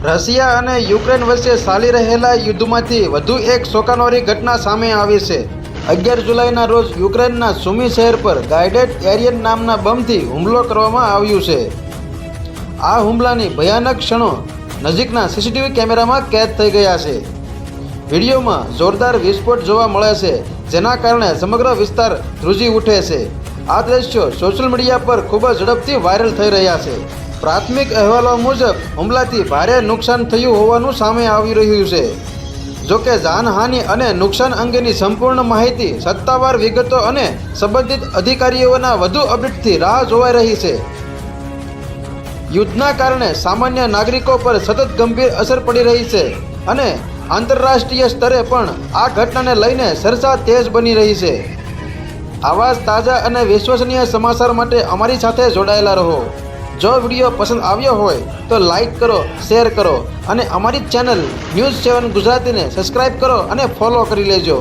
Russia અને Ukraine વચ્ચે ચાલી રહેલા યુદ્ધમાંથી વધુ એક ચોંકાવનારી ઘટના સામે આવી છે। 11 જુલાઈના રોજ યુક્રેનના સુમી શહેર પર ગાઇડેડ એરિયન નામના બમથી હુમલો કરવામાં આવ્યું છે। આ હુમલાની ભયાનક ક્ષણો નજીકના સીસીટીવી કેમેરામાં કેદ થઈ ગયા છે। વિડીયોમાં જોરદાર વિસ્ફોટ જોવા મળે છે, જેના કારણે સમગ્ર વિસ્તાર ધ્રુજી ઉઠે છે। આ દ્રશ્યો સોશિયલ મીડિયા પર ખૂબ જ ઝડપથી વાયરલ થઈ રહ્યા છે। પ્રાથમિક અહેવાલો મુજબ હુમલાથી ભારે નુકસાન થયું હોવાનું સામે આવી રહ્યું છે। જોકે જાનહાનિ અને નુકસાન અંગેની સંપૂર્ણ માહિતી, સત્તાવાર વિગતો અને સંબંધિત અધિકારીઓના વધુ અપડેટથી રાહ જોવાઈ રહી છે। યુદ્ધના કારણે સામાન્ય નાગરિકો પર સતત ગંભીર અસર પડી રહી છે અને આંતરરાષ્ટ્રીય સ્તરે પણ આ ઘટનાને લઈને ચર્ચા તેજ બની રહી છે। આવા જ તાજા અને વિશ્વસનીય સમાચાર માટે અમારી સાથે જોડાયેલા રહો। જો વિડીયો પસંદ આવ્યો હોય તો લાઈક કરો, શેર કરો અને અમારી ચેનલ ન્યૂઝ 7 ગુજરાતીને સબસ્ક્રાઈબ કરો અને ફોલો કરી લેજો।